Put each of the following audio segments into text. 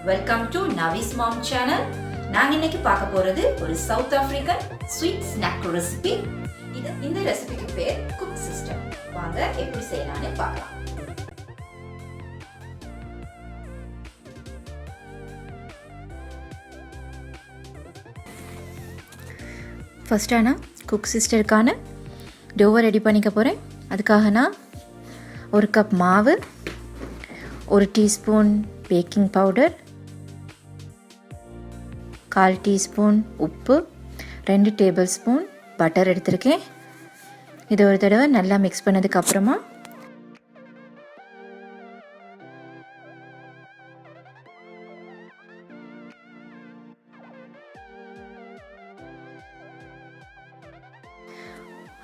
Welcome to Navi's Mom Channel. நாங்க இன்னைக்கு பார்க்க போறது ஒரு south African sweet snack recipe. இந்த ரெசிபிக்கு பேர் Koeksister. வாங்க எப்படி செய்யலாம்னு பார்க்கலாம். ஃபர்ஸ்ட் நான் Koeksisterக்கான டோவை ரெடி பண்ணிக்க போறேன். அதுக்காக நான் 1 கப் மாவு, 1 டீஸ்பூன் பேக்கிங் பவுடர், 1/4 டீஸ்பூன் உப்பு, 2 டேபிள் ஸ்பூன் பட்டர் எடுத்திருக்கேன். இது ஒரு தடவை நல்லா மிக்ஸ் பண்ணதுக்கு அப்புறமா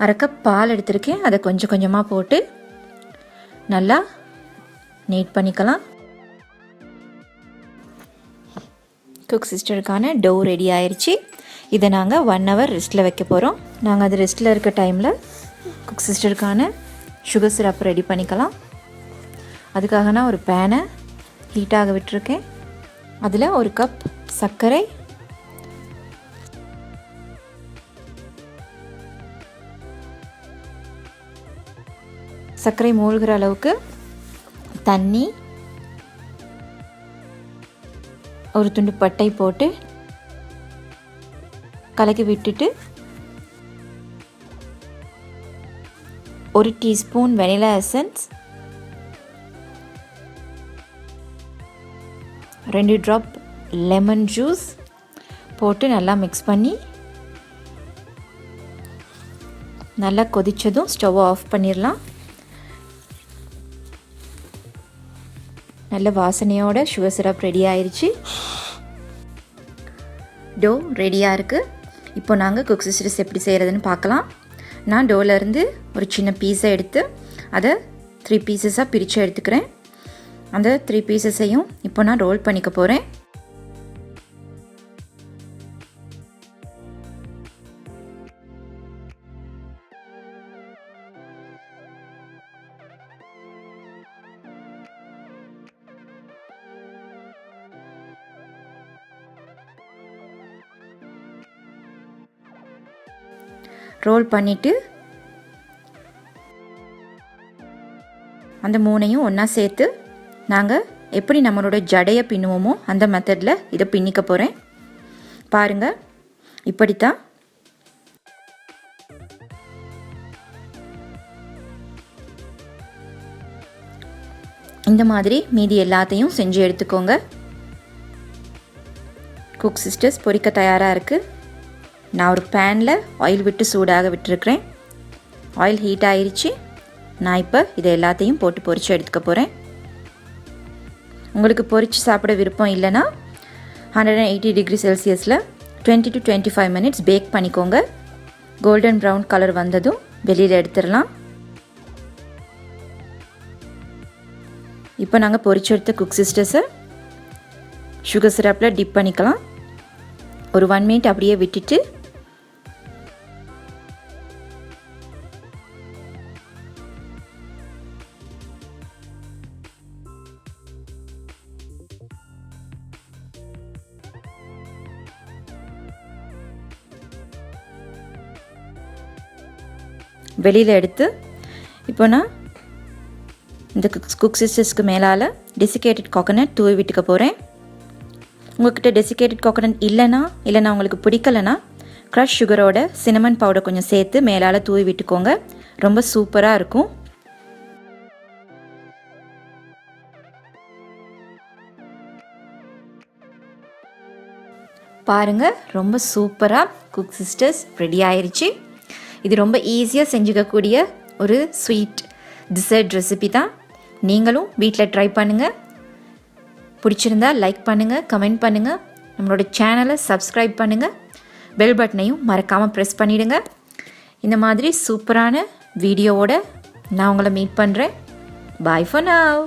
அரை கப் பால் எடுத்திருக்கேன். அதை கொஞ்சம் கொஞ்சமாக போட்டு நல்லா நீட் பண்ணிக்கலாம். Koeksisterக்கான டோ ரெடி ஆயிடுச்சு. இதை நாங்கள் 1 hour ரெஸ்ட்டில் வைக்க போகிறோம். நாங்கள் அது ரெஸ்ட்டில் இருக்க டைமில் Koeksisterக்கான சுகர் சிரப் ரெடி பண்ணிக்கலாம். அதுக்காக நான் ஒரு பேனை ஹீட்டாக விட்டுருக்கேன். அதில் 1 கப் சர்க்கரை, சர்க்கரை மூழ்கிற அளவுக்கு தண்ணி, ஒரு துண்டு பட்டை போட்டு கலக்கி விட்டுட்டு 1 teaspoon vanilla essence, 2 drop lemon juice போட்டு நல்லா மிக்ஸ் பண்ணி நல்லா கொதிச்சதும் ஸ்டவ் ஆஃப் பண்ணிடலாம். நல்ல வாசனையோட சுகர் சிரப் ரெடி ஆயிடுச்சு. டோ ரெடியாக இருக்குது. இப்போ நாங்கள் Koeksister எப்படி செய்கிறதுன்னு பார்க்கலாம். நான் டோலேருந்து ஒரு சின்ன பீஸை எடுத்து அதை 3 பீசஸாக பிரித்து எடுத்துக்கிறேன். அந்த 3 பீசஸையும் இப்போ நான் ரோல் பண்ணிக்க போகிறேன். ரோல் பண்ணிவிட்டு அந்த 3ஐயும் ஒன்றா சேர்த்து நாங்கள் எப்படி நம்மளோட ஜடையை பின்னுவோமோ அந்த மெத்தடில் இதை பின்னிக்க போகிறேன். பாருங்கள், இப்படித்தான். இந்த மாதிரி மீதி எல்லாத்தையும் செஞ்சு எடுத்துக்கோங்க. Koeksister பொரிக்க தயாராக இருக்குது. நான் ஒரு பேனில் ஆயில் விட்டு சூடாக விட்டுருக்கிறேன். ஆயில் ஹீட் ஆயிடுச்சு. நான் இப்போ இதை எல்லாத்தையும் போட்டு பொரித்து எடுத்துக்க போகிறேன். உங்களுக்கு பொரித்து சாப்பிட விருப்பம் இல்லைன்னா 180 டிகிரி செல்சியஸில் 20 to 25 minutes பேக் பண்ணிக்கோங்க. கோல்டன் ப்ரௌன் கலர் வந்ததும் வெளியில் எடுத்துடலாம். இப்போ நாங்கள் பொரிச்சு எடுத்த Koeksisterஸை சுகர் சிரப்பில் டிப் பண்ணிக்கலாம். ஒரு 1 minute அப்படியே விட்டுட்டு வெளியில் எடுத்து இப்போ நான் இந்த Koeksisterக்கு மேலால் டெசிகேட்டட் கோகோனட் தூவி விட்டுக்க போகிறேன். உங்கள்கிட்ட டெசிகேட்டட் கோகோனட் இல்லைன்னா உங்களுக்கு பிடிக்கலைன்னா க்ரஷ் சுகரோட சினமன் பவுடர் கொஞ்சம் சேர்த்து மேலால் தூவி விட்டுக்கோங்க. ரொம்ப சூப்பராக இருக்கும். பாருங்கள், ரொம்ப சூப்பராக Koeksister ரெடி ஆயிடுச்சு. இது ரொம்ப ஈஸியாக செஞ்சுக்கக்கூடிய ஒரு ஸ்வீட் டிசர்ட் ரெசிபி தான். நீங்களும் வீட்டில் ட்ரை பண்ணுங்கள். பிடிச்சிருந்தா லைக் பண்ணுங்கள், கமெண்ட் பண்ணுங்கள், நம்மளோட சேனலை சப்ஸ்கிரைப் பண்ணுங்கள், பெல் பட்டனையும் மறக்காமல் ப்ரெஸ் பண்ணிவிடுங்க. இந்த மாதிரி சூப்பரான வீடியோவோட நான் உங்களை மீட் பண்ணுறேன். பாய் ஃபார் நவ்.